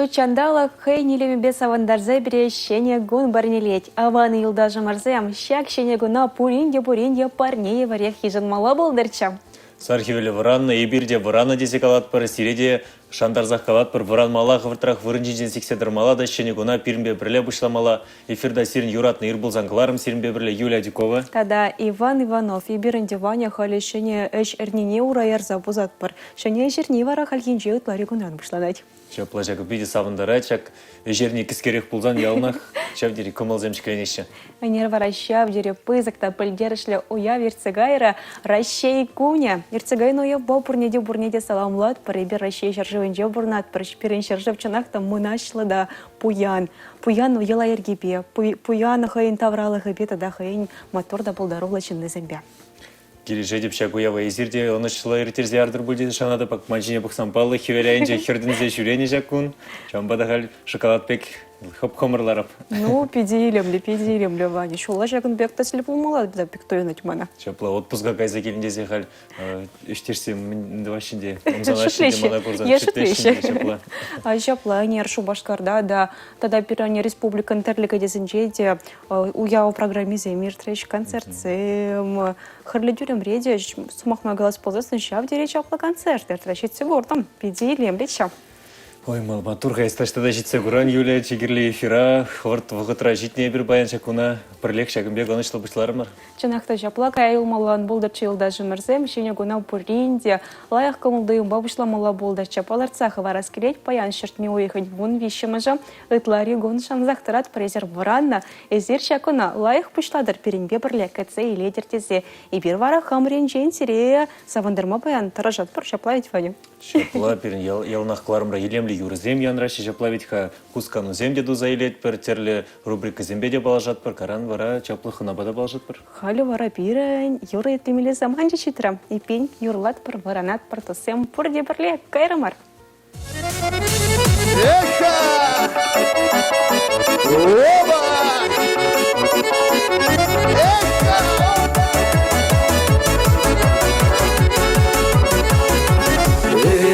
чандала хейнилеми без авандарзе берещение гун барнилеть. Аван илдажа марзем, щак щенегуна пуринья парнее варех хижан мала болдырчам. Сархивелі варанна, ебирде варана десе калат пар, сиреде шандарзах калат пар, варан мала хавыртрах вырынжиден секседір мала да щенегуна пирмбе бірле бышламала. Эфирда сирин юратны ирбулзан кларым сирмбе бірле Юлия Дюкова. Тада Иван Иванов, ебирінде ваня хали щене эш эрнине урайар забузат пар. Щене жерни вара хальгинже утлари гунан бышланать. Чапла жак биде савындара, чак жерни кискерек пулзан ялнах, чап дери комалземчикленеші. Айнер вара щав дере пызыкта пыльдерышле уя верцегайра ращей куня. Верцегайно я бопурнеде бурнеде саламлат пар, ебер ращей шаржевенже бурнат пар, шпирен шаржевчанахта мынашлы да пуян. Пуян уела ергипе, пуян хайын тавралы хабета да хайын мотор да полдаровла чинны зембе. Кирижа деп шагуява езирде, оны шылы ертерзе ардыр bude шанада пак мачине бақсампалы, хевеляйнже хердінзе жүрені жакун, жамбада хал шоколад пек хоп-хомырларап. Ну, педилем, Ваня. Шула жакын бекта слепу мала да пектойнать мана. Чапла отпуска кайза келіндезе хал үштерсе міндавашінде, шутлеше. А чапла нершу башкарда, да, тогда пиране республика интерлика дезинжеде, уяу программизе мир трещ концертсем, харлидюрем реде, сумахма голос ползасын щав дере чапла концерт, трещит сигуртом, педилем леча. Ой, малбатурга, если что дождется гуран, Юлия, чигерли эфира, хварт вагатра житнее бір баян шакуна, прилег шагым бег, он ишло бышларымар. Чанахта жаплака айылмалан болдар чилда жымырзем, щене гуна пуринде, лаях кымылдыйым бабышла мала болдар чапаларцаха вараскелеть, паян шертме уехать вун вишемажа, ытлари гун шанзахтарат презер варанна, эзер шакуна, лаях пышладар перенбе бірлякатсе и ледертезе, и бир вара хамрен жен сирея, савандырма паян таражат пар шаплавить Ваня. Шапла перен ялнах кларымра елемли юрзем янраши шаплавить ха кускану земде ду заилет пер терле рубрика зембеде балажат пер каран вара чаплы хынабада балажат пер. Хали вара пирен, юра етемеле заманча читрам, и пень юрлат пер варанат пер тосем пурде перле кайрамар. Эха! Оба! Эха!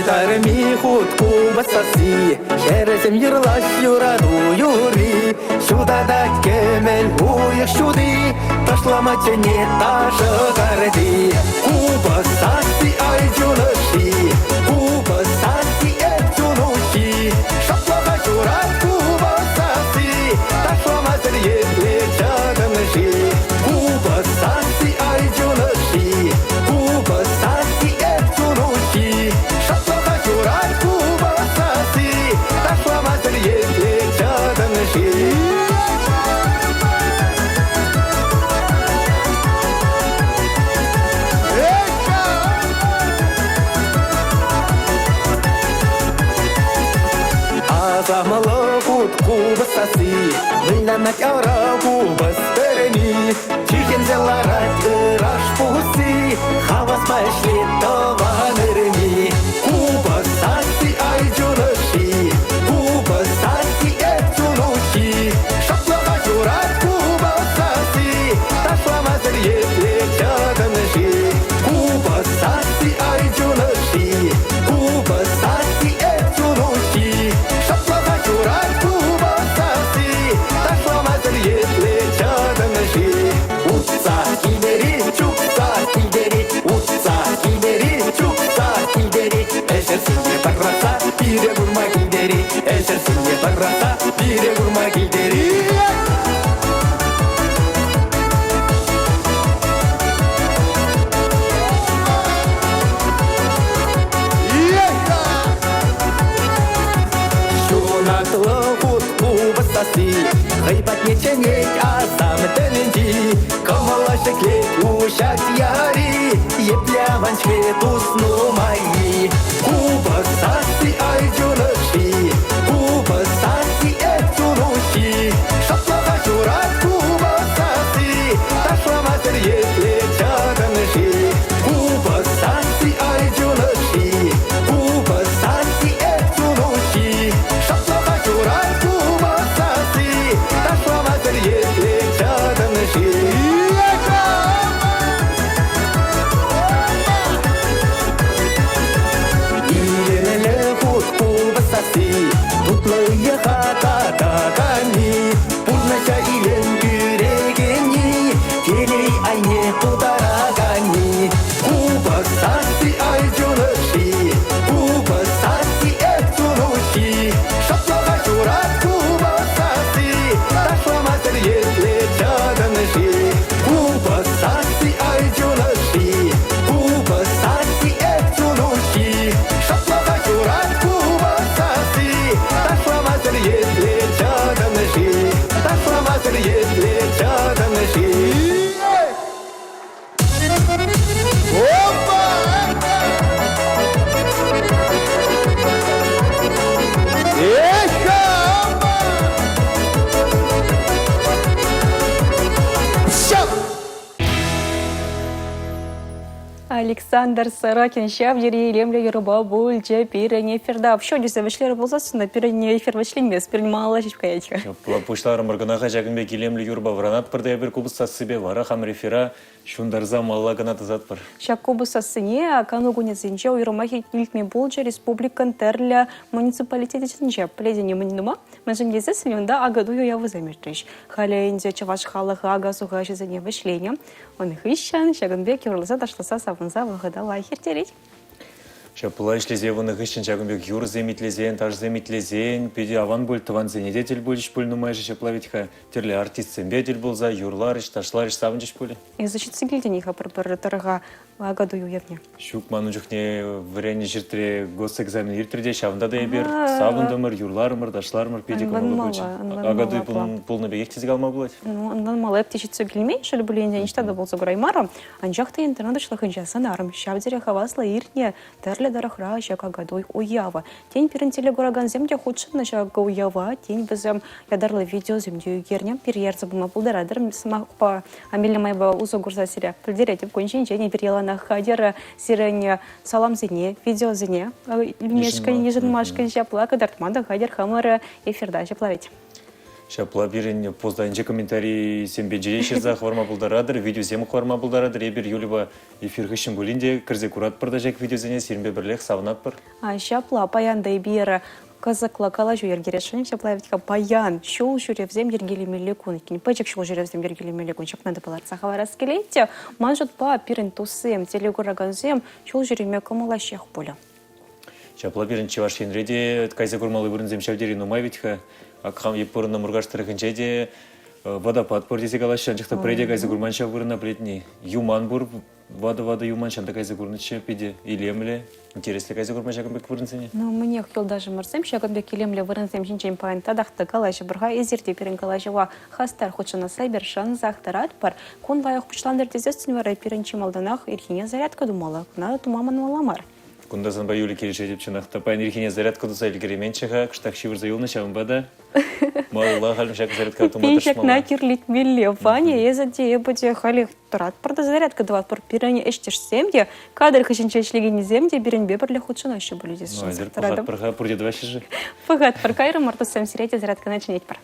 Тарми хутку басаси, хересем юрлаш юраду юри, сюда да кемел уех сюди, ташламаче не ташагарди, кубасаси айджунаши, кубасаси эджунуши, шаплага юрат кубасаси, ташламаче етле чаданаши, кубасаси айджунаши, кубасаси эджунуши, шаплага юрат кубасаси, ташламаче етле чаданаши. Замало хутку басаси, вылянать арабу бастерени, чихен зеларать раш пуси, хавас пошли товарными, кубасаси айджунаши, кубасаси эцунуши, шаплага юрат кубасаси, ташламазер етле чаданаши, кубасаси айджунаши, кубасаси эцунуши, шаплага юрат кубасаси, ташламазер етле чаданаши, утса кидери, чукса кидери, утса кидери, чукса кидери, эшер синге барраса, пире гурма кидери, эшер синге барраса, пире гурма кидери. Гайбат не ченеть, а сам теленди, камала шеклет ушак яри, епляван швет усну мои. Кубасаси айджунаши, кубасаси эцунуши, шаплага юрат кубасаси, ташламазер етле чаданаши, кубасаси айджунаши, кубасаси эцунуши, шаплага юрат кубасаси, ташламазер етле чаданаши. Илелеле хутку басаси, Малые хата тагани, пурнаша илен бюрегени, телей айне тутарагани. Куба састи айджуныши, куба састи экцунуши, шаплага журат куба састи, ташламасыр етле чаданыши. Куба састи айджуныши, куба састи экцунуши, шаплага журат куба састи, ташламасыр етле чаданыши, ташламасыр етле чаданыши. Александр Сорокин, шав жери лемле юрба бульче пирене эфирда. Все десе вышлер болсасында пирене эфир вышлемес, пирене малалашып каячка. Пуштарым барганаха жагынбек илемле юрба вранат пырда бир кубуста себе вара хам рефера шундарза малла гана тазат пыр. Шак кубуса сыне канугуне зинче уйрымахи илтме болче республикан терля муниципалитете зинче. Пледене мыннума, мәжім езі сілінда агадую явы замертриш. Халя инде чаваш халыға ага суғашы зіне вышление. Он их ищан, шагынбек юрласа ташласа савынза вағадала ахертереть. Шапыла ишлезе ваны гыщен жагынбек юр земитлезен, таш земитлезен, педи аван боль, тыван зенедетель боль, пуль майже шаплавитха, терле артист зембетель болза, юрларыш, ташларыш савынчыш пуль. И защит сигильдениха пар агадую явне. Шук ману жүхне врене жиртре госэкзамен иртреде шавында да ебер, савындымыр, юрларымыр, ташларымыр, педи комолы болчы. Агадуй пулны бегек тезек алма болать. Ну, андан малы эптешит сөгілмей, шөлі бүлінде ништада болса гураймарам, анжақта интернет шлахынча санарым, шавдере хавасла иртне, терле дарахра, шака гадуй уява. Тень перентеле гураган земде худшына шака уява, тень бізім ядарлы видео земде югерне, перьерзы бұма бұлдарадыр, смақ па амелі майба узо гурза сиря. Пілдеретіп кончен және перьела на хадер сирене салам зене, видео зене, мешкан, ежін машкан жапла, кадартманда хадер хамара эфирда жаплавить. Шапла бирен поздайынче комментарий сембе жейшерза хварма булдарадыр, видео зему хварма булдарадыр, ебір юліба эфир хышын булинде, кірзе курат пырда жак видео зене, сермбе бірлех савынат пыр. Шапла паянда ебір казакла калажу ергерешен, шапла витка паян, шул журевзем ергели мелекун, кин пачек шул журевзем ергели мелекун, шап надо было цахава раскелетте, манжут па пирен тусем, телегураганзем, шул журеме камала щех поля. Шапла бирен чевашен реде, кайза курмалы вырынзем шавдери нумай витха, акхам епурына мургаштыры хынчайде, водопад пор-десе калашан, чықта преде кайза курманша вырына плетни, юман бур, вада юман шанда кайза курныча пиде, илемле, интересли кайза курманша кымбек вырынсене. Ну, мне хил даже марсем, шагынбек илемле вырынсем шинчен пайн тадахта калашы бұрға езерте перен калашыва хастар хочына сайбер шан захтарат пар, кон лайық пучландыр тезестін варай перен чималданах ирхине зарядка думала, на тумаман маламар. Кундазан баюли келеше деп чынақта пайн ирхине зарядка дуса илгеременчіға, кыштақ шивыр заюлны шавынбада, малыла халым шак зарядка туматыш Пинчак накерлит милле, Ваня, езаде ебаде халих турат парда зарядка дават пар пиране эштеш семье, кадр хышынча ишлегені земде берен беберле худшына еще были здесь. Ну, азер пахат парха пурде два шижи. Пахат пар кайры марта сам сирете зарядка начинать пар.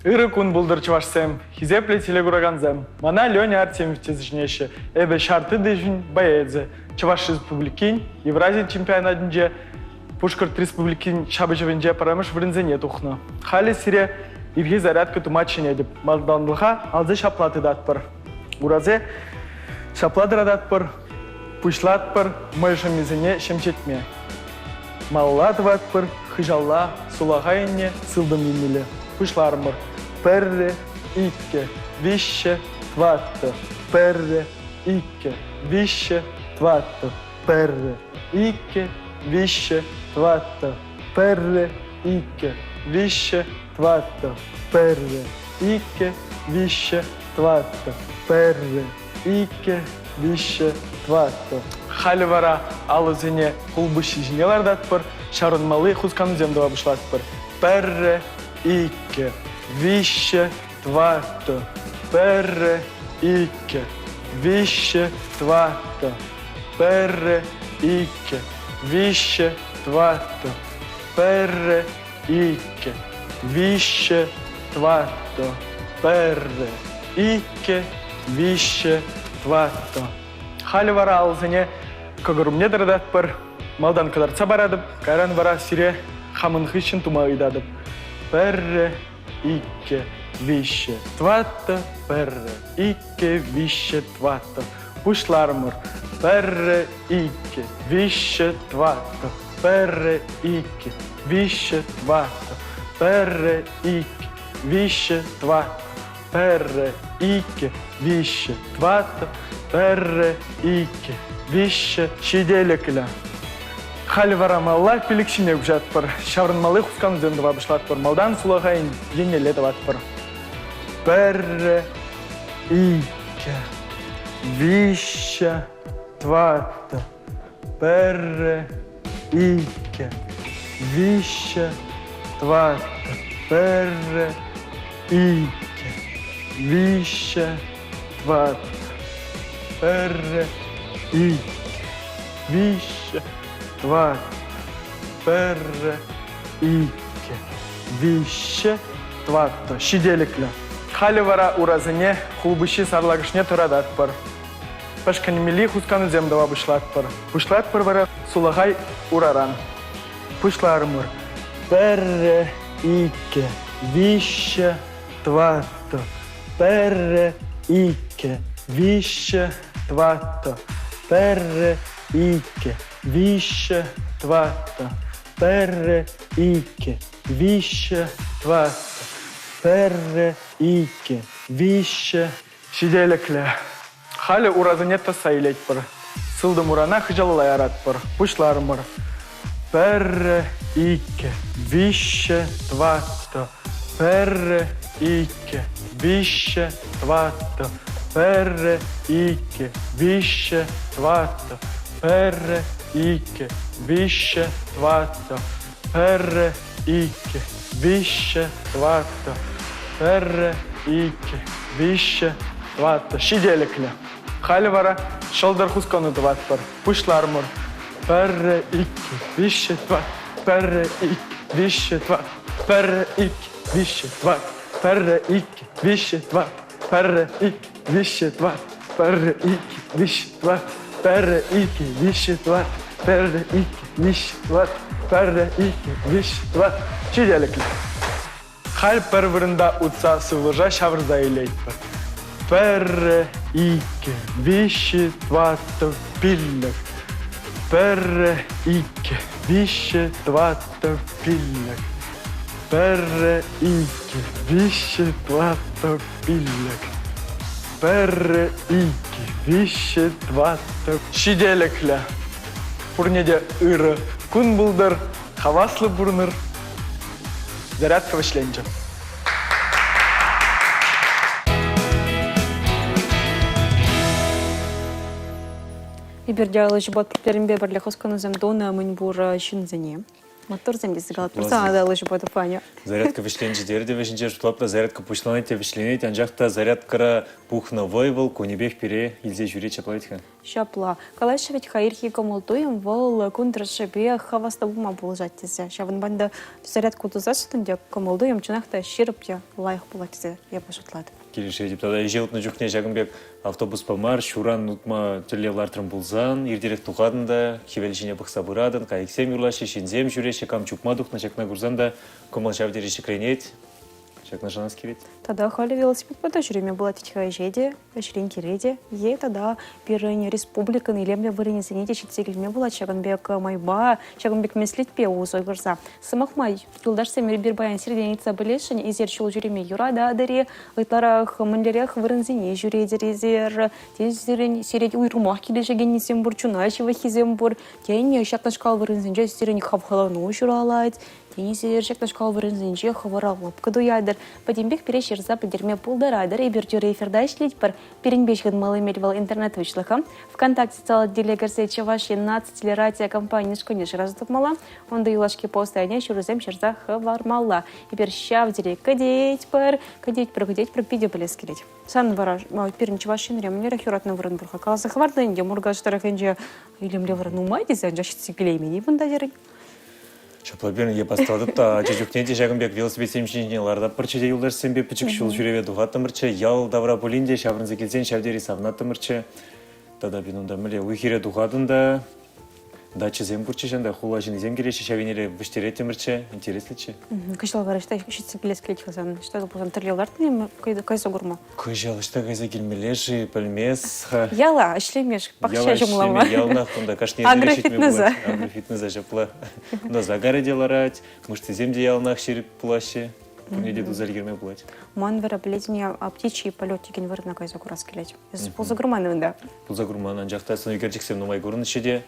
Иры кун булдырчывашсем, хизепле телегураганзем. Мана Леня Артемьев тезжнеше, эбе шарты дыжин баэдзе. Чуваш республикин, Евразия чемпионатынже, Пушкарт республикин шабычевенже парамыш врынзене тухна. Хали сире ивги зарядка тумачыне деп. Малданлыха алзы шаплаты датпыр. Уразе шапладыра датпыр, пушлатпыр, мыжымизене шемчетме. Малладватпыр, хыжалла, сулағайне, сылдым емелі. Пушлармыр. Перре, икке, вище, тватты. Перре, икке, вище, тватты. Перре, икке, вище, тватты. Перре, икке, вище, тватты. Перре, икке, вище, тватты. Перре, икке, вище, тватты. Халивара алызыне кулбыши жинелар датпыр, шарынмалы хусканы земдова бұшлатпыр. Перре, икке, вище, тватты. Перре, икке, вище, тватты. Перре, икке, вище, тватты. Перре, икке, вище, тватты. Перре, икке, вище, тватты. Халивара алзыне көгірімне дырдат бір. Малдан кадарца барадып, кайран бара сире хамын хыщын тумағыдадып. Перре, икке, вище, тватта, перре, икке, вище, тватта. Пушлармыр. Перре, икке, вище, тватта. Перре, икке, вище, тватта. Перре, икке, вище, тватта. Перре, икке, вище, тватта. Перре, икке, вище, шиделекля. Халі варамалла пілікшіне күжат бір. Шаврынмалы құскан зөнді бабышлат бір. Малдан сулағайын енеледі бат бір. Перре, икке, вище, тватта. Перре, икке, вище, тватта. Перре, икке, вище, тватта. Перре, икке, вище, тватта. Перре, икке, вище, тватта. Шиделіклі. Халі вара уразыне хулбыши сарлагышне тұрадат бар. Пашканемели хусканы земдава бұшлат бар. Бұшлат бар бара сулағай ураран. Пушларымыр. Перре, икке, вище, тватта. Перре, икке, вище, тватта. Перре, икке, вище, тватта. Перре, икке, вище, тватта. Перре, икке, вище, шиделекле. Халі уразыне тасайлет бір. Сылдым урана хыжалылай арат бір. Пушларымыр. Перре, икке, вище, тватта. Перре, икке, вище, тватта. Перре, икке, вище, тватта. Перре, икке, вище, тватта. Перре, икке, вище, тватта. Перре, икке, вище, тватта. Шиделекле. Халі вара шылдар хусканы дват бар. Пушлармыр. Перре, икке, вище, тватта. Перре, икке, вище, тватта. Перре, икке, вище, тватта. Перре, икке, вище, тватта. Перре, икке, вище, тватта. Перре, икке, вище, тватта. Перре, икке, вище, тватта. Перре, икке, вище, тватта. Перре, икке, вище, тватта. Шиделекле. Хал первырында утса сывлыжа шаврза илейт бар. Перре, икке, вище, тватта, пиллек. Перре, икке, вище, тватта, пиллек. Перре, икке, вище, тватта, пиллек. Перре, икке, вище, тватта. Шиделекле. Пурнеде ыры күн булдыр, хаваслы бурныр. Зарядка вышленче. Иберде алыжбат перембе бірлі қосқаны земдоны мұн бұр шынзіне. Мотор земде сыгалат. Пұрсана да алыжбат ұпаня. Зарядка вышленче дерде вышленче жутлапта зарядка пушланайте вышленете. Анжақта зарядкара пухна войвал, конебех пере, илзе жюре чаплайтха. Шапла. Калайшы ведь хайрхи комултуем вол кунтрашебе хавастабума болжат тезе. Шавын банда зарядку тузасытынде комултуем чынақта ширыпте лайық болат тезе. Я пошутлады. Келеше деп тада ежеутны жүхне Жагынбек автобус памар, шуран нутма түрлевлартрын булзан, ердерек туғадында, хевелшіне бұқса бұрадын, кайықсем юрлашы, шензем жүреше, кам чупмадуқна, чакна гурзанда, комал шавдереше кренет, чакна жанас келет. Тогда хали велосипед пода жүріме была тетіға жеде, әшірен кереде. Е тогда пирыне республиканы илемле вырыне зенеде шетсегілме была Чагынбек майба, Чагынбек меслетпе узой вырза. Сымақ май, юлдашса бір баян серденица білешін, изер шул жүріме юрада адаре, ытларах міндерек вырынзене жүредерезер, тезерен серед уйрумақ келешеген несем бұр, чунайшыва хизем бұр, тені шақнашқал вырынзенже серен хавхалану жүралайд, тені серен шақнашқал вырынзенже хаваралып кыдуядыр. Падембек переш Ирза пілдерме пулдарадыр, ебірдюрі эфирда ішлейт бір перенбешген малы мельвал интернет вышлыхам. ВКонтакте стала делегарсы Чаваши нац телерадия компании шконеш разытып мала. Онда юлашки постайне шурузем шерза хавармала. Ебір шав деле кадеть пір пиде білес келет. Сан вара перін Чавашин ремнері хюратны вырын бұрға. Қаласы хварды инде мұргаштарах инде илемле вырын умайдезе, анжашет сикелеймені бұнда дерін. Шаплаберн е бастадып та жежукнеде Жагынбек велосипед семшинеларда пырчеде юлдар сембе пичик шул жүреве дуғаттымырчы, ял давра полинде шаврынзы келсен шавдери савнаттымырчы. Тада бинунда миле уйхире тухадында дача зем бурчишанда хулажин зем кереши шавинере быштере темирче интересличе. Кыжал гарышта ищется келескелет хазан. Что это болсан терлелар тем кайсы гурма. Кыжалышта кайса келмелеши пельмес. Яла, ашлемеш, пахша жумлама. Ялна фунда кашни Агрофитнеза. Агрофитнеза жапла. Да загары деларать, мышцы земде ялнах ширип плаще. Не деду залгерме плать. Манвера бледня птичьи полеты генварна кайсы гураскелет. Из ползагурманында. Пулзагурманан жактасын үйгерчиксем номай көрүнүшеде.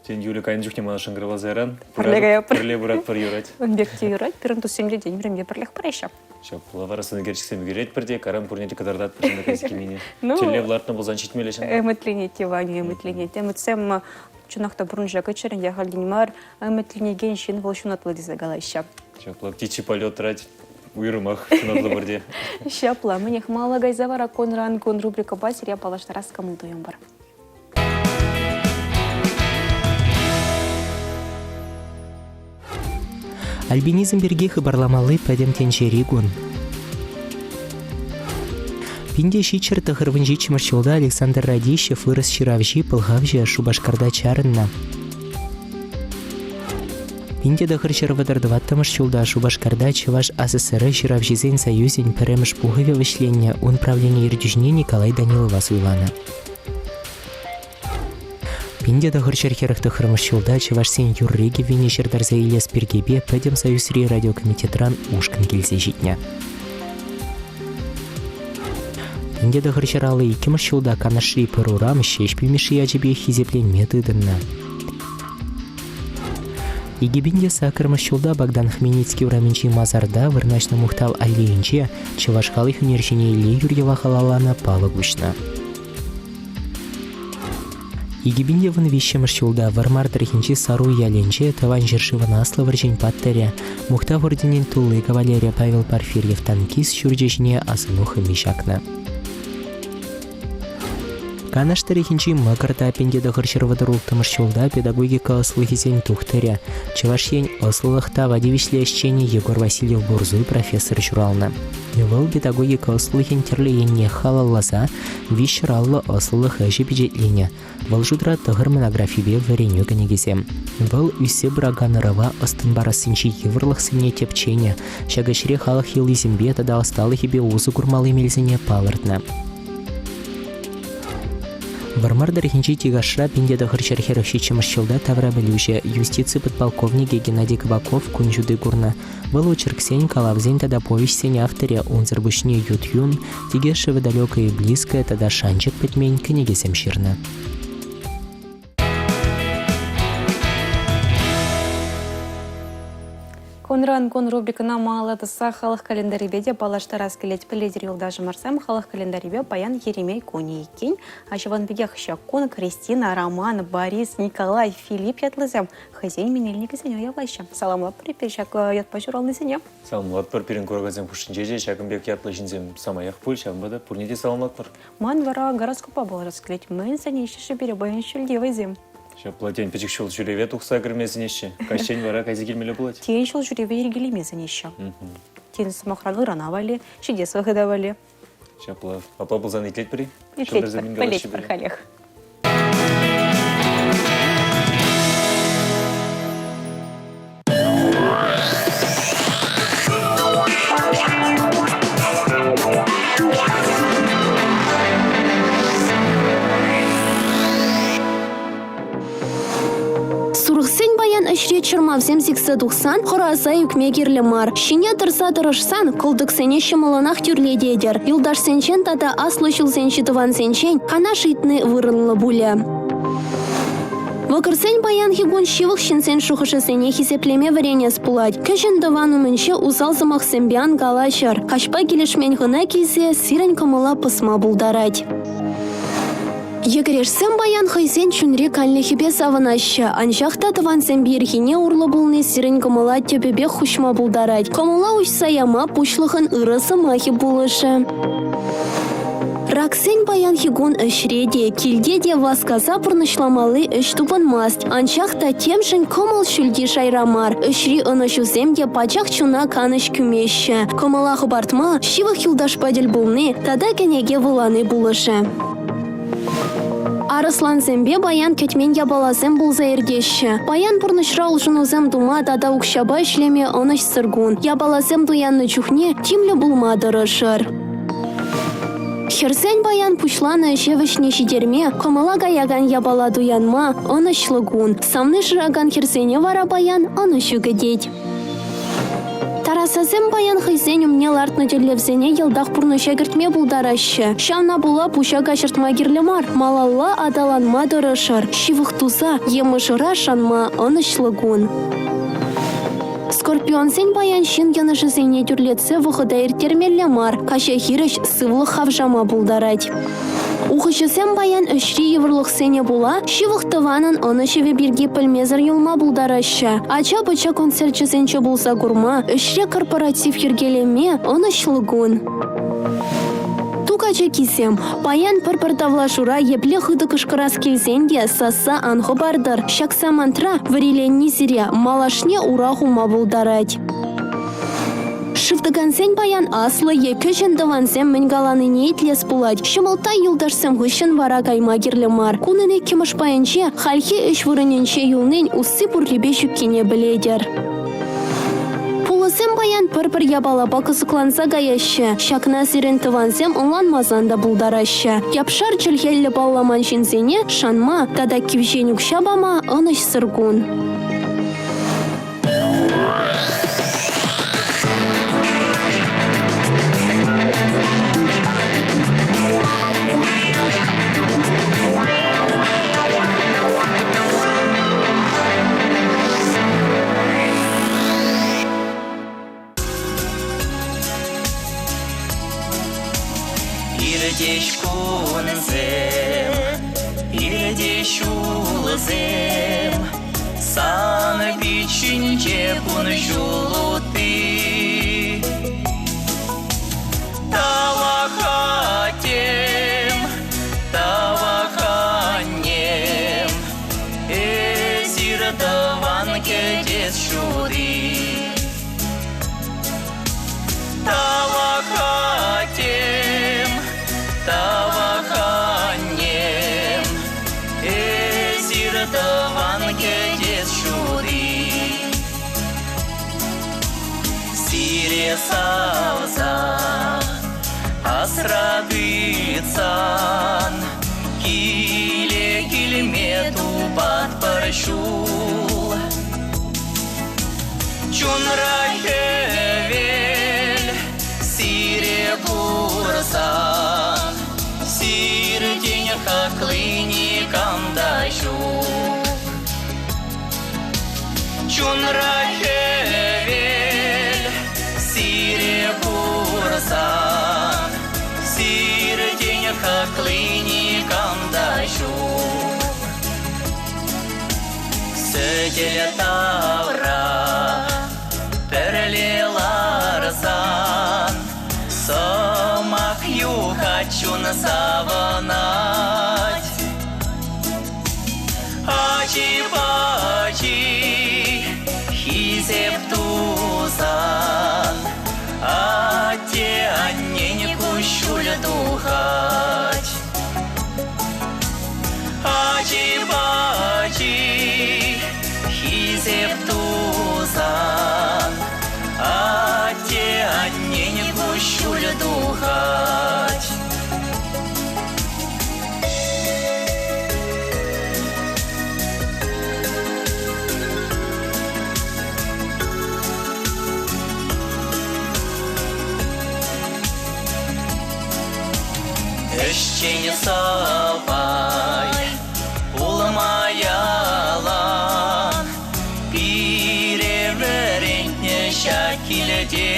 Сен Юля кайын жүхне мана шыңгырала зайран. Пірле бұрат бір юрать. Бекте юрать, пирын тусемде день времени пірлех парайша. Шапла варасын үйгерчиксем үйгерет бірде, карам пурнеті кадарdat біршінде кайсеке мені. Ну, Теле влартын болзан шитмелешін. Эметленете, Ваня, эметленете. Эметсем чунахта бурнжа кычырын яхалдинмар, эметленеген шин волшунатлы дизагалайша. Шапла птичий полет рать. Уйрымах шунатлы бірде. Шапла, мнех мало гайзавара конран кон рубрика басерия палаштарас камылдуем бар. Альбинизм берге хыбарламалы пәдем тенчеригун. Пинде шичер тахырвынжи чымырчылда Александр Радищев вырос чиравжи пылгавжи Шубашкарда чарынна. Пинде дахырчыр вадардываттымыш чулда Шубашкарда Чуваш АССР чиравжизен союзен піремыш пугове вышления он правление юридичне Николай Данилова суйлана. Пинде дахырчыр херахты хырмышчылда Чувашсен юрреги венешердарза Ильяс Пергебе пәдем союзри радиокомитетран ушкан келсе житня. Пинде дахырчыралы икимышчылда канашри пырурам шешпилмеши ажебе хизеплен методынна. Игибинде сакырмышчылда Богдан Хмельницкий ураменчи мазарда вырначна мухтал аллеенче Чувашхалы хунершине Илья Юрьева халалана палыгушна. Игибинде вон вещемышчылда вармар трехинчи сару яленче таван жершивана аславыржень паттеря мухта орденин тулы кавалерия Павел Порфирьев танкист чурджечне асынухы мишакна. Канаш тарихинчи макарта пенде дахырчырвадырул тымышчылда педагогика аслыхизен тухтыря Чувашьен аслылыхта вадивишлещени Егор Васильев Бурзуй профессор журална. Выл педагогика аслыхин терлеенне халалласа вишраллы аслылых әжі бюджетлене. Выл жудра тығыр монографибе вареню кенегесем. Выл үсе браганырова астын барасынчи еврлых сыне тепчене, шагашре халық елизембе тада асталых ебе узы курмалы мелзіне палыртна. Вармар дархинчи тигашра пинде дахырчар херахши чымышчылда тавра білуші юстиции подполковнике Геннадий Кабаков кунжуды гурна. Был учерксень калавзень тада повещсень авторе унзырбушне ют-юн, тигешева далекое и близкое тада шанчик петмень книгесем ширна. Конран кон рубрикана маладыса халық календарибеде балаштарас келет пеледер елдажы марсам халық календарибе баян Еремей кони екен. Ажыван бегех Кон, Кристина, Роман, Борис, Николай, Филипп ятлызем. Хозяин менельник изене явлайша. Саламлап припешак ятпажурал низене. Саламлап пір пирин көргазем пушинчеже, шакымбек ятлы жинзем самаях пуль, шамбада пурнеде саламлап пір. Ман вара гороскопа был раскелет. Мы занещишь перебоен шульдевайзем. Шаплатен пичик шул жүреве тухса кірмезінеші. Кашчен вара кайзі келмелі болады. Тен шул жүреве ергелеме занеща. Тен самохраны ранавали, чудес выгадавали. Шапла. Папа был зан итлет при? Итлет полеть пархалех. Сурықсен баян әшре чырмавзем зикса тухсан, хораса юкмегерлі мар. Шиня тұрса тұрышсан, кылдықсене шымыланақ түрледедер. Юлдаш сенчен тата аслы жылсен шытыван сенчен, қана житны вырынлы бұлі. Вакырсен баян хигун шивық шинсен шухышысене хисеплеме варенес пулать. Кәжін давану мүнше усал замақ сэмбиан галашар. Кашпа келешмен ғына келсе, сирен камыла пысма бұлдарать. Егерешсен баян хайсен чүнре калнехебе савынаща. Аншақта тывансен бирхине урлы бұлны сирен камыла төбебе хушма бұлдарать. Камыла ұшсаяма пушлығын ырысы махи бұлышы. Раксен баян хигун әшреде, келде де васказа пұрнышламалы үш тупын маст. Аншақта темшін комыл шүлді шайрамар. Үшри ынышузем де пачақ чуна каныш күмеші. Камыла хыбартма, шивық юлдаш падел бұлны, тада кенеге выланы бұлышы. Арыслансембе баян кетмен ябаласем булза эрдеші. Баян бұрнышра ұлжынузем дума дада укшаба ішлеме оныш сыргун. Ябаласем дуянны чухне тимлі булмадырышыр. Херсен баян пушланы шевышне шидерме, комала гаяган ябала дуянма, онышлыгун. Самны жыраган херсене вара баян, онышу гедеть. Тарасасем баян хыйсен умне лартны телевзене елдах пурны шагыртме булдарашы. Шамна була пуша гашыртма гирлемар, малалла адаланма дырышыр. Шивых туза, емышыра шанма, онышлыгун. Скорпион сен баян шин янышы сене тюрлетсе вұхыда иртермеллемар, каша хирыш сывлы хавжама булдарать. Ухышысем баян үшри еврлық сене була, шивық тыванын онышеве бірге пілмезір юлма булдарашы. Ача-быча концертчі сенче булса гурма, үшре корпоратив ергелеме онышлыгун. Тугача кисем, баян пір-пір тавлашура епле хыды кышкырас келсенде саса анхы бардыр. Шакса мантра вариленни зире малашне ура хума булдарать. Шывдыгансен баян аслы екі жындывансен мінгаланы нейтлес булать. Шымылта юлдашсем гүшін вара кайма кирлемар. Куныне кемыш баянче хальхи үш вырыненче юлнен усы бурлебе шүккене біледер. Пулысем баян пір-пір ябалаба кызыкланса гаяшы. Шакна сирен тывансем онланмазанда булдарашы. Япшар чілхелі балламан жинзене шанма, тада кивженюк шабама оныш сыргун. Ирдеш кунзем, ирдеш улзем, саны бичинче кун жулуты. Тавахатем, таваханем, эзирдаван кедес шури. Тавахатем, таваханем, эзирдаван кедес шури. Сире савза асрадыцан, киле килмету бат паршул. Чунра хевель сире бурсан, сире день хаклыни кандашу. Чунра хевель сире бурсан, сире день хаклыни кандашу. Сөделе тавра перлеларсан, сомах ю хочу насаванать. Ачи-пачи хизеп тузан, ате анненьку шуля духать. Ачи-пачи хизеп тузан, ате анненьку шуля духать. Эшчене савай, улмаялан, пиреверентне шакиледе.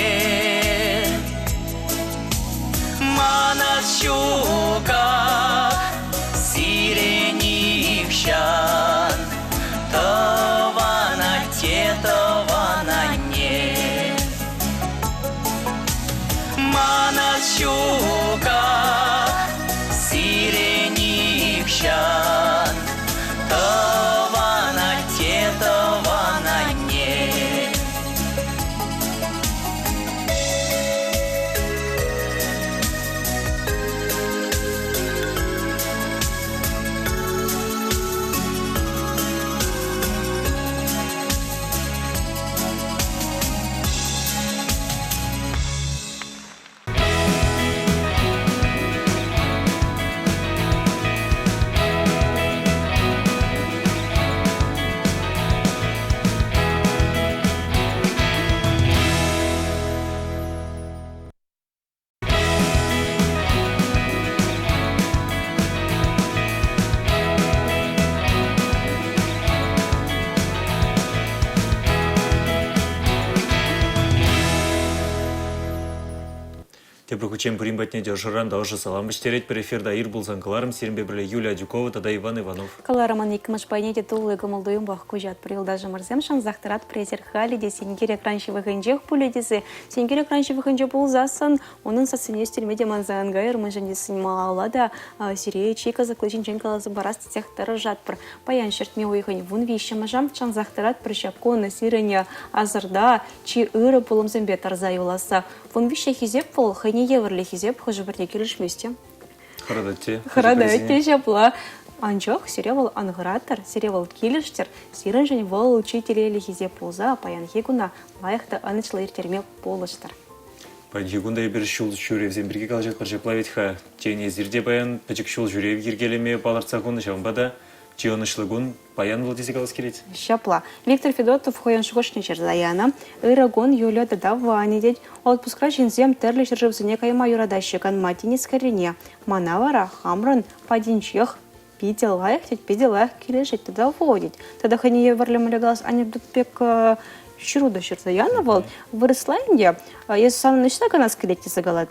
Манас щуках сиреник щан, тавана те, тавана не. Манас щуках сиреник щан, тавана те, тавана не. Тепрухучем примбатне держаран да уже салам бештереть per эфирда ир булзан каларым сирмбе бірле Юлия Дюкова тада Иван Иванов. Калараман икмыш пайнеде тулы гымылдуым бақ кужат прилда жымырзем шанзақтырат презер халиде сенгер экраншевых инжех пуледезе. Сенгер экраншевых инже булзасын, оның сасыне стельмеде манзаангайыр мыжындесін малалада сирее чейка заклычин ченкалазы барас тетяхтары жатпыр. Паян шертме ойхын вун вишемажам шанзақтырат прыщапко насирене азырда чи ыры пулымзембе тарза юласа. Вун вище хизеп пол хайне еврле хизеп хожы бірде келішместе. Харадатте жапла. Анчох серевал ангратор, серевал килиштер, сирен жень вол учителели хизе пулза, паян хигуна лайықта анычлы иртерме полыштыр. Паян хигунда ебір шул жүрев зембірге қалжат бір жаплавет ха. Тені зірде баян пачык шул жүрев ергелеме баларцағын жамбада. Чионышлыгун паян был дизигалас келет. Шапла. Виктор Федотов хоян шугошничер заяна. Ирагон Юлия Дадавани деть. Отпуска жинзем терли шержевзыне кайма юрадащикан матини скорине. Манавара хамран падинчех. Пиделаях, пиделаях келешет туда водить. Тогда хани еварлем легалас анекдот пек щуруда шерзаяна вол. В Исландии, если сам начинаю нас келете загалат,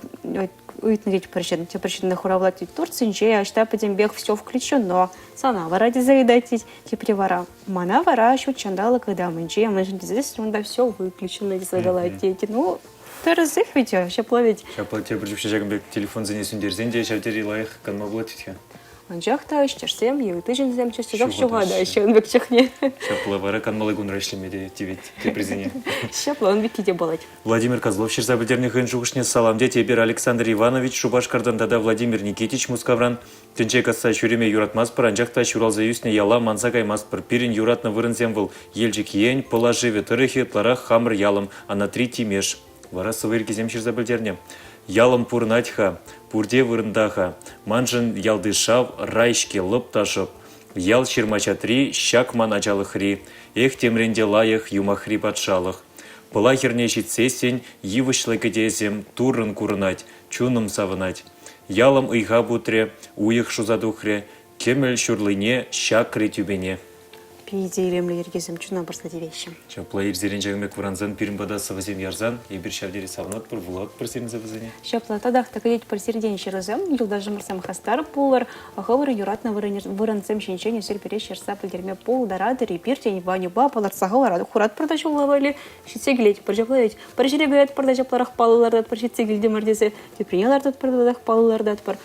уютнуть причинных хуравлать Турции, а что подембег все включено. Санавара заедать типривара. Манавара еще чандала, когда мы здесь все выключено, загалать. Ну, ты разых ведь, сейчас плавить. Сейчас платить, причем телефон занесен дерзенде, сейчас терилаях, как могу платить. Анжахта, чешсем, и тыжензем, чешсем, все вода, еще он векчехне. Шапла вара канмалыгун рашлемеде, тивет, ты презине. Шапла он викиде болать. Владимир Козлов, Щерзабедерних инжушне, салам дети, Ибер Александр Иванович, Шубашкардан, Дада Владимир Никитич, Мускавран, Тенчей Каса, Чуреме, Юрат Маспар, Анжахта, Чуралзаюсне, Яла, Манзагай Маспар, Пирин, Юрат на Вырнземвал, Ельджик Ень, Положи, Ветырыхи, Тларах, Хамр, Ялам, а на 3 Тимеш. Вара Савыркизем Щерзабедерне. Ялам пурнатьха, пурде вырындаха, манжын ялдышав, райшке лыпташып, ял ширмачатри, щакман ачалыхри, эх темренде лаях юмахри патшалых. Пыла хернешит сесень, йывышлы кедезем, турын курынать, чуным савынать. Ялам ыйха бутре, уйых шузадухре, кемел шурлыне, щакри тюбене. Пиделемле ергезем чуна барстати вещи. Шаплаир зеренжагмек вранзан пирмбада савазем ярзан, ебир шавдери савнат пур влад пырсин завазане. Шапла тадах такидеть парсердень шерзем, юл даже марсам хастар пулар, а хавар юратна выранцем щенчене сер перещер сапы дерьме пол дарады репиртень ваню ба палар сагавар хурат продажу лавали, щитсегилеть паржаплавить, паржерегает продажа пларах паллардат паржитсегиль демардесе, ты принялардат продадах паллардат пар.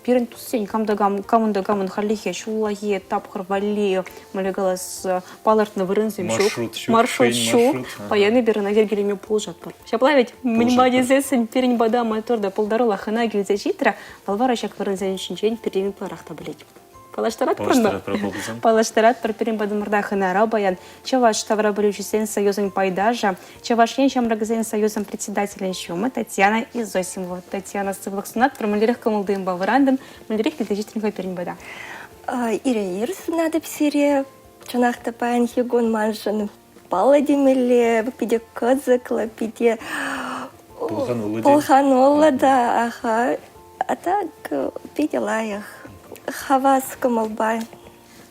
Пирен тусень камундагамын халихе шулахе тапхар вали малегалас палартны вырынсем маршрут шу паяны берына гергелеме полжат бар. Шаплавить минимади зесен пирен бада моторда полдарыла хана гилзе житра балвара шак вырынсен шинчен пирен пларахта блять. Палаштарат пар пирен бада мырдахына рабаян чаваш тавра болючисен союзом пайдажа чаваш енчам рагазен союзом председателя щума Татьяна Изосимова. Татьяна Сывлаксунат промалерих камылдым бавырандым малерих летежительного пирен бада. Ирейр сунады псире чанахта паян хигун манжан паладимеле пиде козыкла пиде полханула да аха а так пиде лаях хавас камалбай.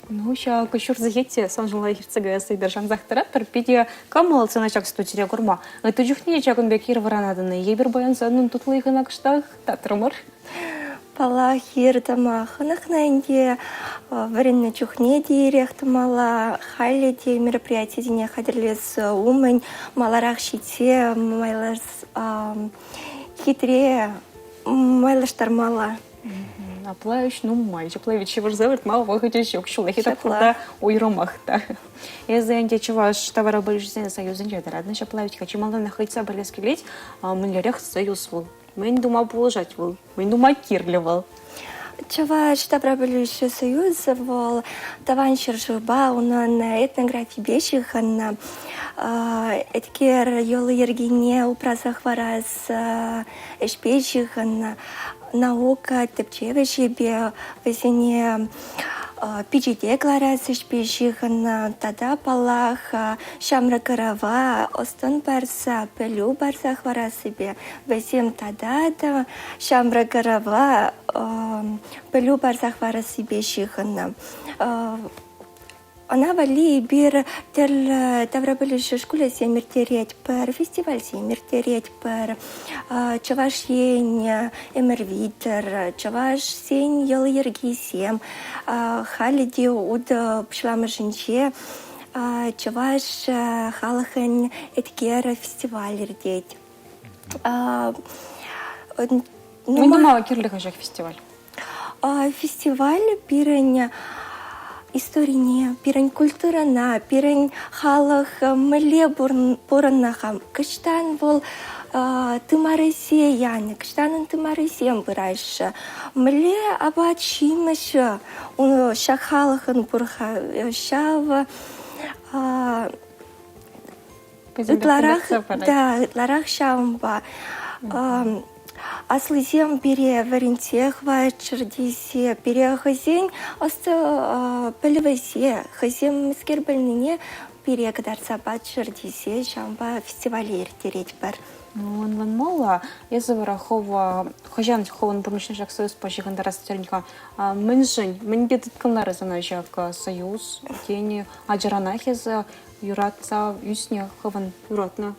Ну, ща кощур заедьте, сам же лайхер цегасы держан захтарат, торпедия камал ценачак стутиря гурма. Это жухне чакун бекир варанаданы, ебер баян заднун тут лайха на кштах, татрамар. Палахир тамаханах нанде, варенна чухне дирях тамала, хайли де мероприятия дене хадерлес умань, маларах щите, майлас хитре, майлаш тармала. Аплающ, ну мальчик, плавить чего же завод мало выходящий, кшула хитра куда уйромахта. Я за инди чего ж товара большинства союз инди радно еще плавить хочу мало находиться болески лить, а мы лерях союз вол. Мы не думал положать вол, мы не думал кирлевал. Чего ж товара большинства союз вол, таван шершуба, он на этнографии бещих, на эткер ёлы ергине упразах вараз эшпещих, на наука тепчевичи бе весене пичи декларации шпещих на тада палах шамра карава остон барса пелю барса хвара себе весем тада да шамра карава пелю барса хвара себе шихана Она вали бир тел таврабылыш школе семертереть пер фестиваль семертереть пер чаваш ень эмервитер чаваш сень ел ергисем халиди уд пшламышинче чаваш халахен эткера фестиваль ирдеть. Ну, думала, кирлих ажак фестиваль. Фестиваль пирень историне, пирень культурана, пирень халах мле бураннахам. Кыштан бол тымарысе яны, кыштанын тымарысем бырайшы. Мле абат шимышы, шак халахын бурха, шав ытларах шавымба. Аслызем бере варенте хвачыр десе, бере хазень асты пілівесе, хазем скербіліне бере кадарца бачыр десе, жамба фестивалер тереть бар. Он ван мола, я заварахова, хожан хован промышленный жак союз по жигандарас терника. Мэнжень, мэн бедет калнары зана жак союз, тени аджаранахи за юратца юсне хован юратна.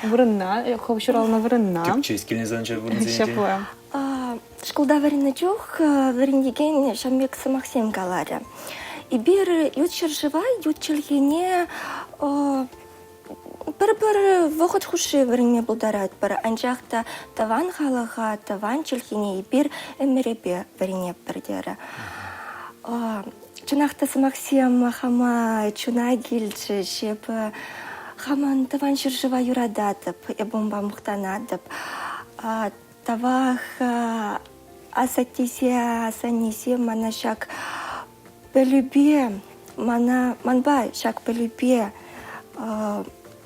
Вырынна, ховшурал на вырынна. Тюкчейс кельне занчар вырынзене. Шаплая. Школда варенна жух, варенеген шамбек самахсем галаря. И бир ютчер жива, ютчелгене бір вохот хуши варене булдарат, бір анжақта таван халаға, таван челгене, и бир эмеребе варене бірдері. Чунақта самахсем хама чуна гилчі, шепі хаман таван шыржыва юрадатып, бомба мұқтанадып. Тавах асаттесе, асанесе, мана шак білібе, манба шак білібе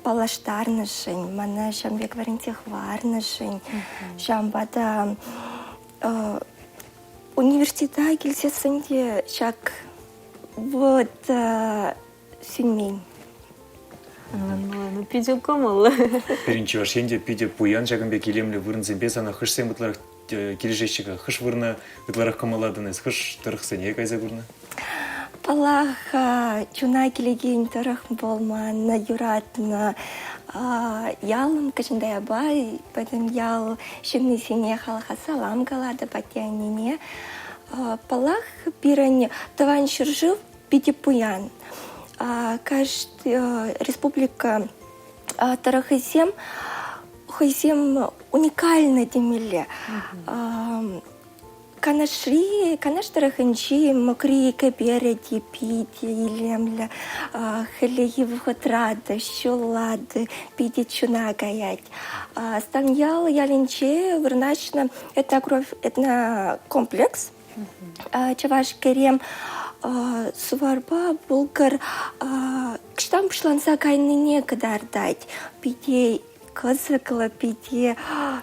палаштарнышын, мана шамбек варентех варнышын, шамбада университета келсесінде шак вот сүймейн. Ну, пидел комал. Перинчи вашенде пиде пуян жагымбе келемле вырынзен бес ана хышсен бұтларық кележешчіға хыш вырна бұтларық камаладыныз, хыш тұрықсен ек айза вырна? Палах чуна келеген тұрық болман, юратна ялым кашындай абай, потом ял шынны сене халаха салам калады патянине. Палах пирань таван шыржыв пиде пуян. Каждая республика Тарахизем уникальна демеле. Канаш Тарахинчи, Макри, Кабере, Пити, Илемля, Халеев Хатрада, Щулады, Пити Чуна гаять. Станьял Ялинче, Верначно, это комплекс. Чаваш Керем, Суварба, Булгар, кштам пшланса кайныне кадар дать. Пите козакла, пите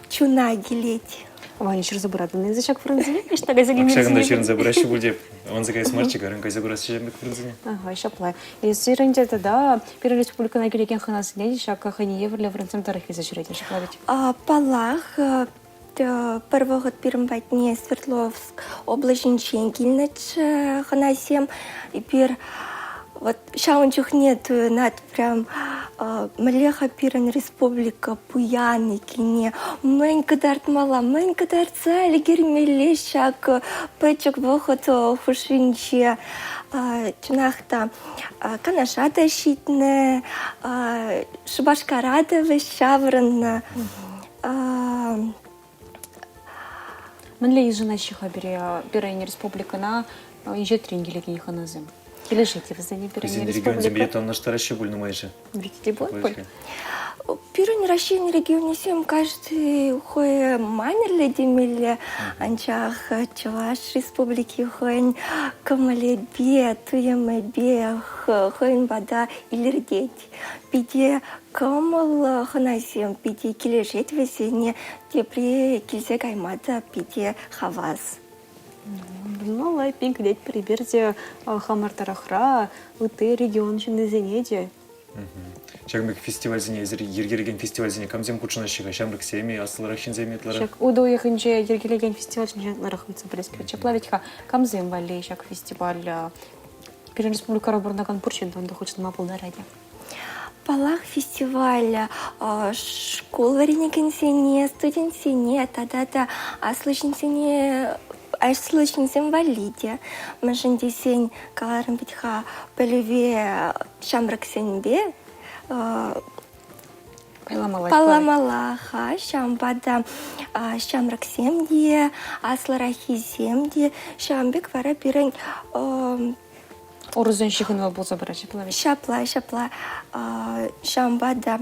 чуна гилеть. Ваня еще разобрали. За шаг французы, что такая Акшагында черн забыращы bude, он закай смарчик, арынкай забырасы жембек французы. Ага, шаплай. Если раньше тогда первая республика на Киреген ханас не шаг хани еврля французам тарахи зачерете шаплавить. Палах первого пирмбатне Свердловск облачничен кильнач ханасем и пир вот шаунчух нет над прям Малеха пиран республика Пуяны кине мэн кадарт мала мэн кадарт цали гермеле шак пэчок вохот хушинче чунахта канашата щитне шубашкарада вещаврана Манле еженачиха берене республика на ежетринги легени ханазем. Или жить в зоне берене республика. Регион земли там наш таращи больно майже. Видите, боль. Пирень России регионе сем каждый хой манерле демеле анчах чаваш республики хойн камалебе туемебе хойн бада илердеть пиде камал ханасем пиде килежет весенне тепре кильзе каймата пиде хавас. Ну, лайпинг леть приберте хамартарахра уты регион чиндезенеде. Чагмек фестиваль зене, ергереген фестиваль зене, камзем кучынащиға, шамрық семи, асыларах шинземетлары. Шак удо ехынже ергереген фестиваль шинженларах митсапреске. Чаплавитха камзем валей шак фестиваль Пирен республика Рабурнаган Пурчин, там хочет на полдораде. Палах фестиваля, школ варенекенсене, студентсене, тогда аслышнсене, аслышнсен валиде. Машиндесень каларым битха полеве шамраксенбе, Паламалаха, шамбада шамраксемде, асларахиземде, шамбек вара пирен Орузен шихынова был забрать, плавить. Шапла, шамбада,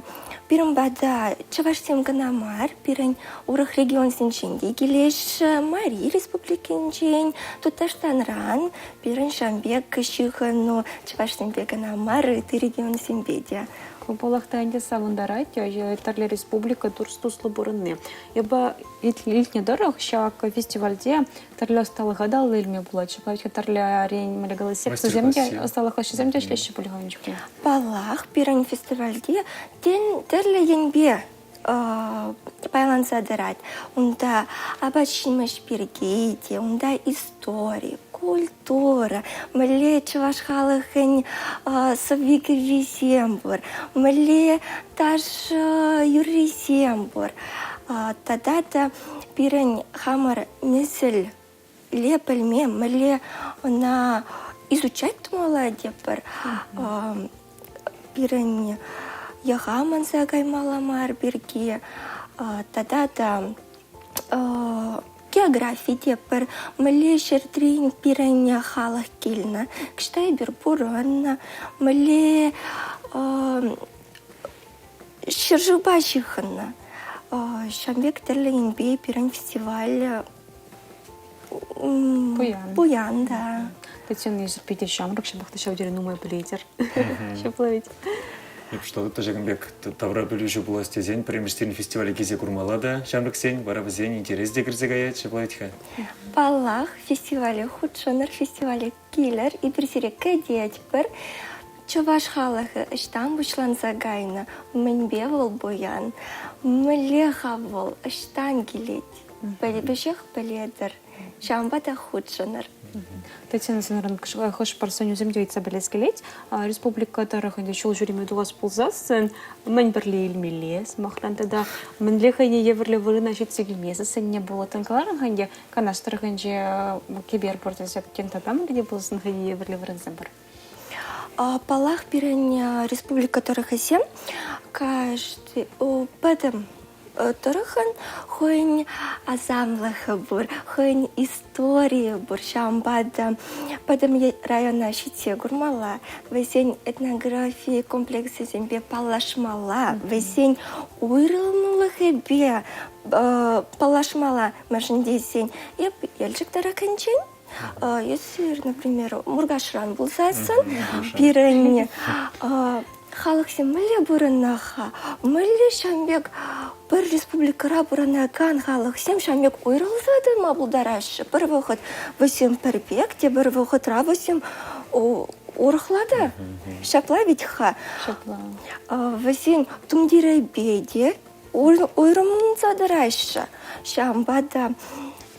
пирымбада, чавашсем ганамар, пирень урах регион сенченде, гилеш Мари республикин чень, туташтан ран, пирень шамбек шихыну, чавашсем ганамар, ты регион сенбедя. Полахтанде савандарать, Италия республика Турстуслы бурны. Ибо ильтне дорог, щак фестивальде, Тарля стала гадал ильме была, чапать Тарля арень малягала секса земля, стала хочу земля, шлещи полигончики. Палах, пирень фестивальде, день Тарля янбе. Пайлан задрать, унда обачимаш пиргейте, унда истории, культура, мле чавашхалахень савик висембур, мле таш юрисембур, тогда пирень хамар мысль лепельме, мле на изучать молодепар, пирень Яхаман загаймаламар бирги, тогда география тепер, мле шертрин пирanya халах кильна, кштай бирбуранна, мле шержубашиханна, шамбек терлин бей пирань фестиваль Буян, да. Татьяна из Питера шамрак, шабах ты шаудери нумай плейтер, ще плавить. Что то Жагенбек тавра білуші бұл астезен, премьерстерін фестивалі кезе күрмалады, шамрыксен, барабызен интерес де кірзегаят, шаплайтха. Палах фестивале, худшонар фестивале киллер, и присерек кадеть пер, чуваш халахы, штам бушлан загайна, мэнбе вол буян, млеха вол, штан гилеть, бешех пеледер, шамбата худшонар. Татьяна Санаран, хош парсоню земдевица белескелеть, республика Тараханде чул жюриме дуас пулзасын, мен берле илмелес, махран тогда мен лехайне еверле вырына житсеги месяца не было танкалараханде, канаш Тараханде киберпортазя кента там, где был санхайне еверле вырынзабар. Палах пирень республика Тарахасем, каждый потом Тарахан хойн азамлаха бур, хойн истории бур, шамбада, потом района Щите гурмала, весень этнографии комплекса зембе палашмала, весень уйрылмулахе бе палашмала машиндесень, еп елчик тараканчень. Если, например, Мургашран был засан, пирень халахсе мэле буранаха, мэле шамбек бір республикара буранаган халахсем шамбек уйралзады ма булдарашы. Бір вақыт васем пербек, те бір вақыт равасем урхлады. Шапла ведь ха. Васен тумдирай беде, уйрамзады рашы. Шамбада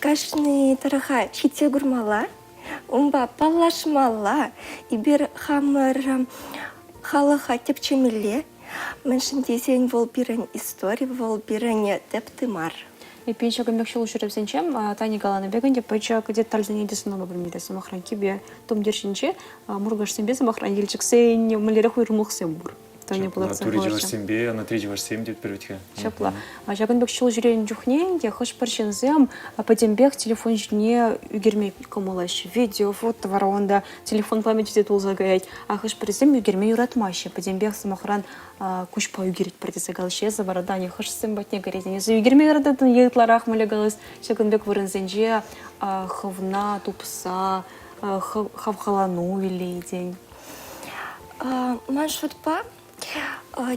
кашны тараха Щите гурмала, умба палашмала, и бир хамыр халаха тепчемеле, меншин десень вол бирен история, вол бирен тептымар. И пинчак мекшил ушурып сенчем, Таня Галана бегенде, пачак где тальзане десного бремида самохранки бе, том держинче, мургаш сембе самохран елчик сень, малерахуй румух сембур. Таня была Тури ваш сембе, на третий ваш сем дед первитха. Шапла. А жаган бекшил жюрен джухне, я хош паршен зем, а потом бег телефон жне югерме комулаш, видео, фото воронда, телефон память где тул загаять, а хош парзем югерме юратмаще, потом бег самохран куш по югерить протисагалще за вородание, хош сем батне горезень, за югерме юрататын етларах малягалыс, жаган бек ворензенже, хавна тупса, хавхалану вилейдень. Маншутпа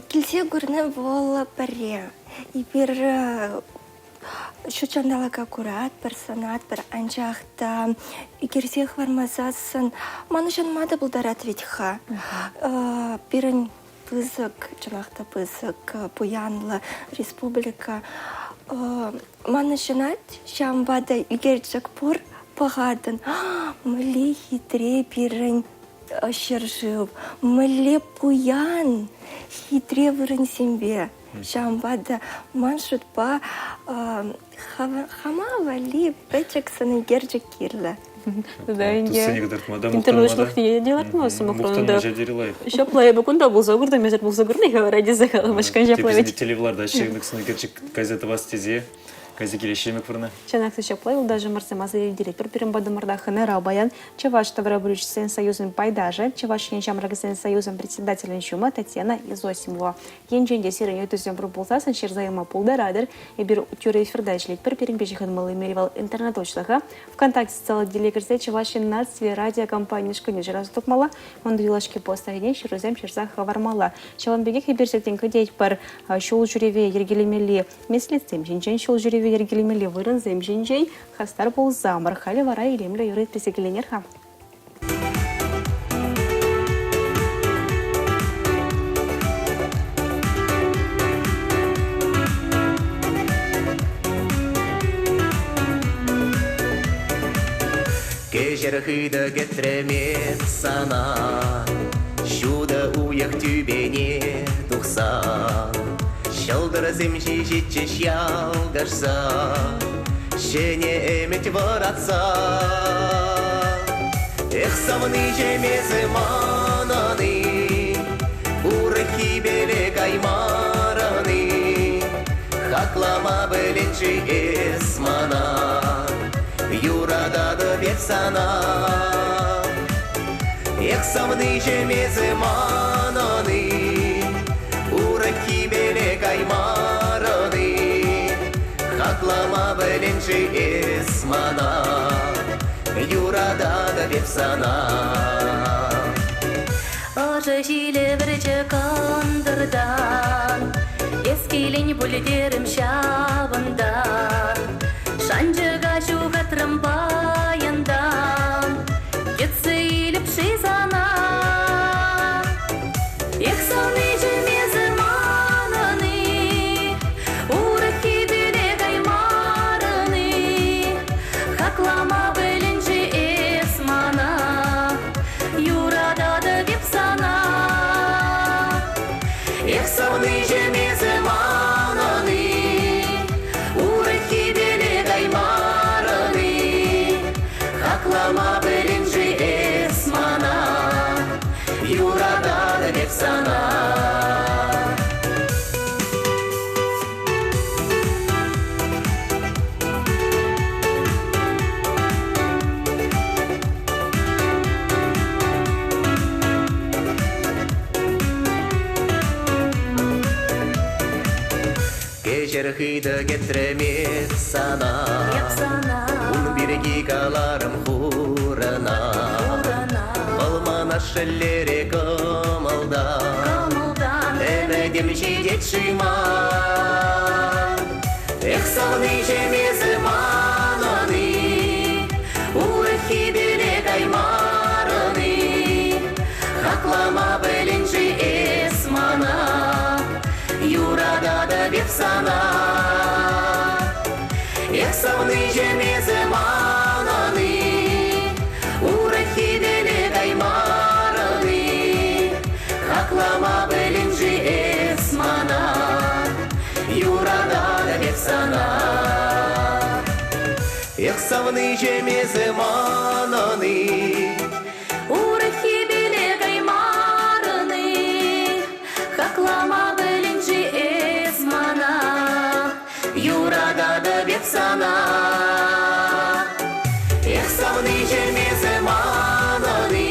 килсе гурне вол паре, и бир шучандалак аккурат, персонат, пер анчахта, и кирсех вармазасын, манушан мада булдарат ведь ха. Пирен пызык, чамахта пызык, Буянла, республика. Манушанат, шамбада, игерчак пор пагадын, мли хитре пирен шержив, мле пуян, хитре вырын сембе. Шамбада маншут па хама вали печек санегерджик кирле. Да, инде. Мадам Интернет делать мосу Мухтан макрону. Жадирилаев. Еще плей букунда был загурда, между был загурный, говорят, дизайна, машкан жаплавить. Телевларда шегнік сыныкерчик газета вас тезе. Кази келешемек вырна. Чанак еще плей, даже марсамазы директор перембада мордахана Рабаян, Чеваш Таврабрючсен союзом Пайдажи, Чеваш Янчам Рагасен союзом председателя Чума Татьяна Изосимова. Янчен десирен ютузем пропулсасан Черзаема Пулдарадер, и бир тюрей фердачлик, перемпечихан малый меривал интернет-очлаха. Вконтакте стала делегация Чеваш нацви радиокомпания Шкунежи Разтукмала, он двилашки поставить Черзаем Черзаха Вармала. Чеван бегих и берсетин кадеть пар шул журеве Ергелемели, меслицем, Янчен шул журеве Ергелемели вырын земжинжей, хастар был замар, хали вара и лемля юрит пресекеленерха. Кежер хыда гетремет сана, Шуда уях тюбене тухса. Шалдыр земши житчеш ялгашса, Шене эмет воратса. Эх, самны жемезы мананы, Урахи беле каймараны, Хаклама беленши эсмана, Юрадады бепсана. Эх, самны жемезы мананы, Урахи беле каймараны, Хаклама беленши эсмана, Юрадады бепсана. Ожа жиле бірчі қандырдан, Ескелен бүлдерім шабындан, Шанжыға шуғатрым баяндан, Кетсі иліп шизана. Ексаны жемезі мананы, Урахи беле каймараны, Хаклама білінжі эсмана, Юрадады кепсана. Эх, самны жемезы мананы, Урахи беле каймараны, Хаклама білінжі эсмана, Юрадады бепсана. Кежер хыда гетремет сана, Ун береги каларым хурана, Балмана шеллере камалда, Эбедем жидет шима. Эх, салны жемезы мананы, Урахи беле каймараны, Хаклама беленши эсмана, Юрадады бепсана. Эх, салны жемезы мананы, Урахи беле каймараны, Хаклама беленши эсмана, Юрадады бепсана. Эх, салны жемезы мананы, Урахи беле каймараны, Хаклама білінжі эсмана, Юрадады бепсана. Эх, салны жемезы мананы,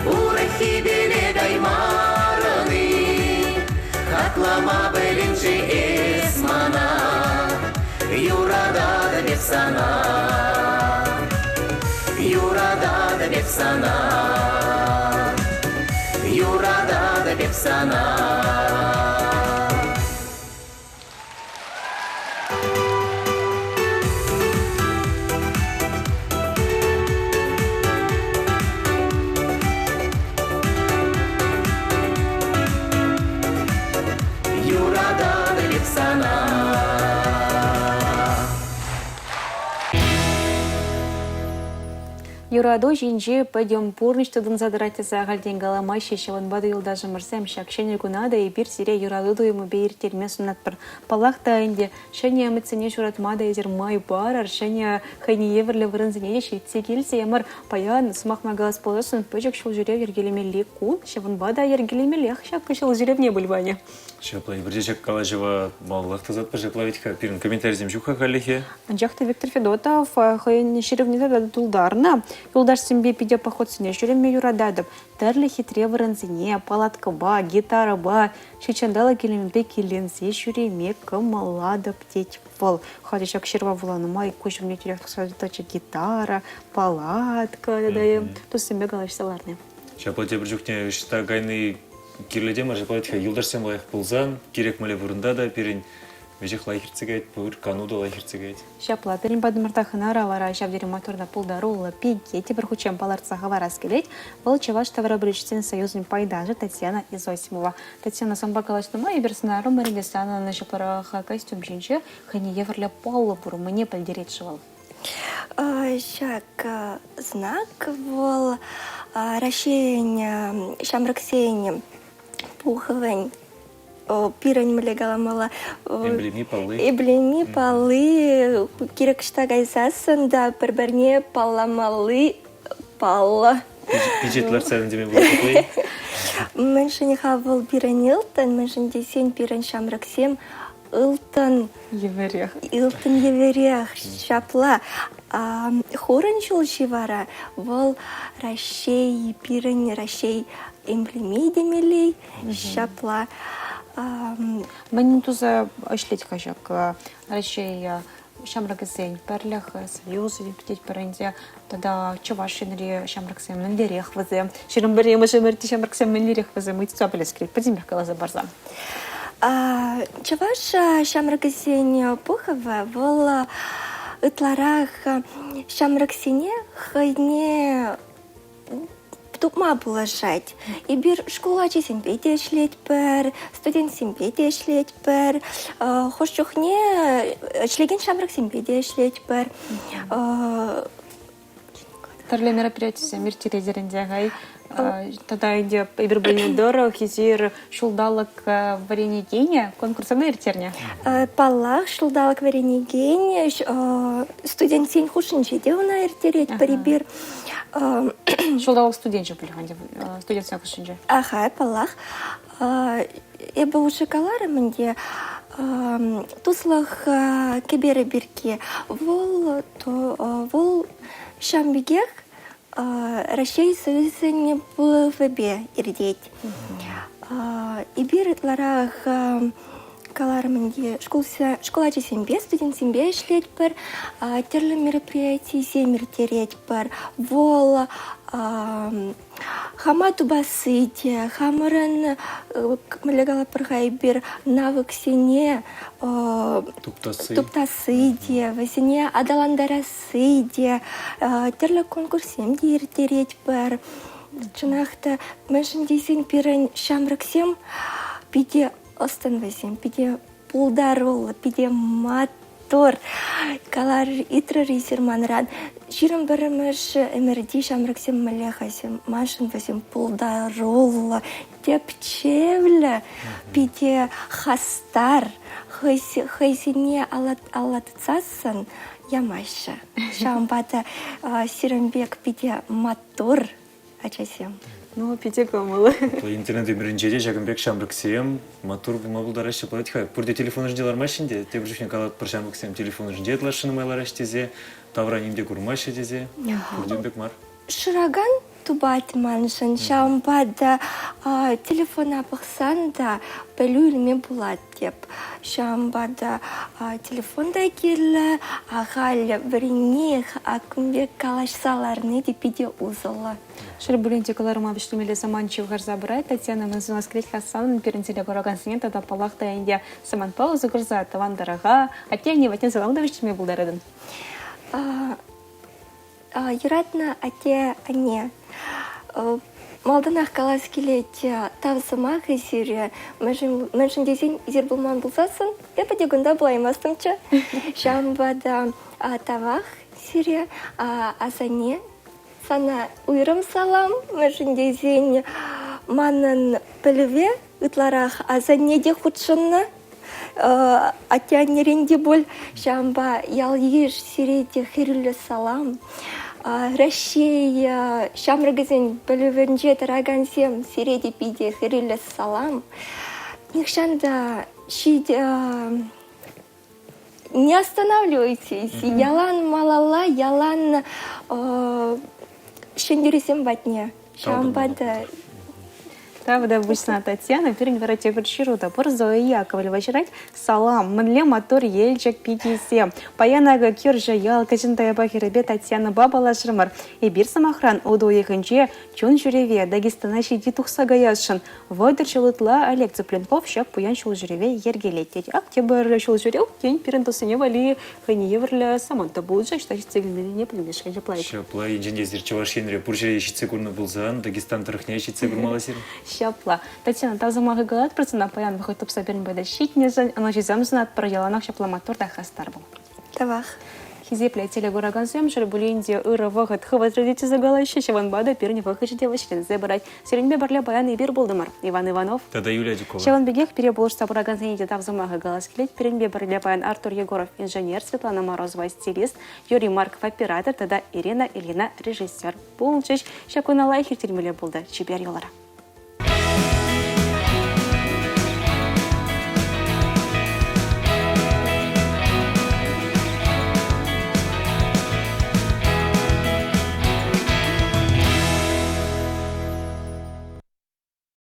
Урахи беле каймараны, Хаклама білінжі эсмана, Юрадады бепсана. Юрадады бепсана. Юрадады бепсана. Юрадады бепсана. Юраду жинжи пойдем пурныч тудын задыратеса галден галама шешеван бады юлдажы мырсем шакшене гунада и бир сире юраду дуйму бейір терме сунат бір палақта инде шене амитсене шуратмада езер май бар шене хайне еверлі вырынзене шейтсе келсе ямыр паян сумақма галас боласын пөжек шул жүрев ергелемелі ку шеван бада ергелемелех шакы шул жүрев не бульване. Шеплай бірдешек калажева маллахты затпы жеплавитка пирин комментаризм жуха халихе. Анжақта Виктор Федотов хайне шеревнеті дады тулдарна. Юлдаш сімбе пиде поход сіне жүреме юрададып. Тәрлі хитре вырынзіне, палатка ба, гитара ба, шечандала келембе келенсе жүреме кымаладып деть бол. Хады шак шерва вуланыма и көшімне тюректік садытачы гитара, палатка, дадайым. Тус сімбе галашсаларны. Шеплай те бір жүхне үшта гайны кирледема жеплавитка юлдаш сем лайық пылзан, керек мөле вырында да пирин вежех лайхерцегайт, пыр кануда лайхерцегайт. Шапла, перин бадымыртахына равара, шавдері моторда пулдарула, пикети, бір хучем паларцаға варас келет, бұл чеваш таврабричтен союзный пайдажы Татьяна Изосимова. Татьяна самбакалашныма и берсынару марилесана на шаплараха костюм жинче, хани еврле полу буру, мне пальдеретшивал. Шак знак был расширение шамраксение пуховень. Пирань млегаламала. Эмблеми палы. Эмблеми палы. Кирек штагайсасын да перберне паламалы пала. Пиджетлар сәлін деме бұл шеплай. Меншін хавал пирань илтан, меншін десен пирань шамраксем илтан. Еверех. Илтан еверех шапла. Хорын жыл живара. Вол рашей пирань рашей эмблеми демелей шапла. Мен туза ошлить кажак, речей шамраксень, перлях, союз, птеть парензия, тогда чувашинри шамраксем, нандерех вазе, широм берем уже мерти шамраксем, нандерех вазе, мы цапали скрипт, подземях калаза барза. Чуваш шамраксень пухова, вол итларах шамраксене хайне тукма булашать. И бир школачи симпетия шлеть пер, студент симпетия шлеть пер, хошчухне члеген шамрак симпетия шлеть пер. Тарле мероприятие мир терезерендягай. Тогда иди бир бальнедоро, хизир шулдалок варенье гения, конкурсовная иртерня. Палах шулдалок варенье гения, студент сень хушинчи девна иртереть перебир. Шулдалок студентчик были, студент сень хушинчи. Ага, палах. Я был шоколара мне. Туслах кебере бирки. Вол шамбигех. Рашей союзен был в обе ирдеть. И бир ларах каларманги школачи сембе, студент сембе шлеть пер, терлы мероприятий семер тереть пер, вол хамату басыте, хамаран млегала перхай бир навык сене туптасыде, весене адаландарасыде, терлы конкурсем дир тереть пер. Чынахта меншин дейсен пирен шамраксем пиде останвасем, пиде пулдарол, пиде мотор, калар итрар исерманран. Ширам барамаш эмерди шамраксем малехасем, машин васем пулдарол, тепчевля, пиде хастар, хайсине алатцасан ямаша. Шамбата сирамбек пиде мотор. Ачасем. Ну, пяти камылы. Интернет өмірінжеде жагымбек шамрыксем, мотор бұлмабылдар ашты платиха. Пұрде телефон жынделар машинде, тек жүшіне қалат бір шамрыксем телефон жынде атлашыны майлар аштезе, тавранимде күрмашы дезе, пұрде өмбек мар. Шыраган тубат маншын, шамбада телефона пықсан да бәлі үлме болады деп. Шамбада телефонда келі, ағал біріне акымбек калашсаларны деп иде узылы. Шыр бүлентекаларыма бішлемелі саманчы ғарза бұрай, Татьяна Мазуна скреть хасан перенселе көраған сенен тада палақта әнде саман паузы ғырза тавандараға, әтен ватен саламда біштеме бұлдарадын. Юратна ате ане. Малданах калас келет тавсымақ есері. Мәншін десен изер бұлман бұлсасын, епі дегунда бұлаймастымча. Шамбада тавақ сері, асане Сана уйрым салам, мәжіндезен манын піліве ұтларақ азаннеде худшынны. Атянеренде бол жамба ял еш сиреде хирлі салам. Рашей шамрыгызен пілівінже тарагансем сиреде пиде хирлі салам. Никшанда не останавливайтесь. Ялан малала, ялан шендересем батне. Шамбада. Правда, обычно Татьяна, перед воротягурчиру, топор Зоя Яковлева, жрать салам, мэнле мотор ельчак пятисе. Паянага кюржа ял, качентая бахеребе Татьяна бабала шрамар. И бир самохран, уду еханче, чун жюреве, Дагестана щиди тухса гаяшын. Войдер чулытла Олег Цыпленков, щак пуян чул жюреве ергелететь. Октябрь чул жюрев, тень перентусыне вали, хани еврля саманта буджа, что цельный не понимаешь, хани плай. Шапла, инженер Чавашинре, пуржа ищет курны булзан, Дагестан трахня ищет маласир. Шапла. Татьяна, та замага галат процена паян выход топ саберн беда щитнезен, она же замзнат про яланах шапла мотор да хастар был. Тавах. Хизепля телегураган зем, шербулинди, ыра выход, хват родите загалаще, шаван бада, перни выход девочки, забрать. Сереньбе барля паян и бир болдымар. Иван Иванов. Тогда Юлия Дюкова. Шаван бегех переболш сабураган зените тав замага галас клеть, переньбе барля паян Артур Егоров, инженер, Светлана Морозова, стилист, Юрий Марков, оператор, тогда Ирина Ильина, режиссер. Булчич, шакуна лайхер тельмеле булда, чибер юлара.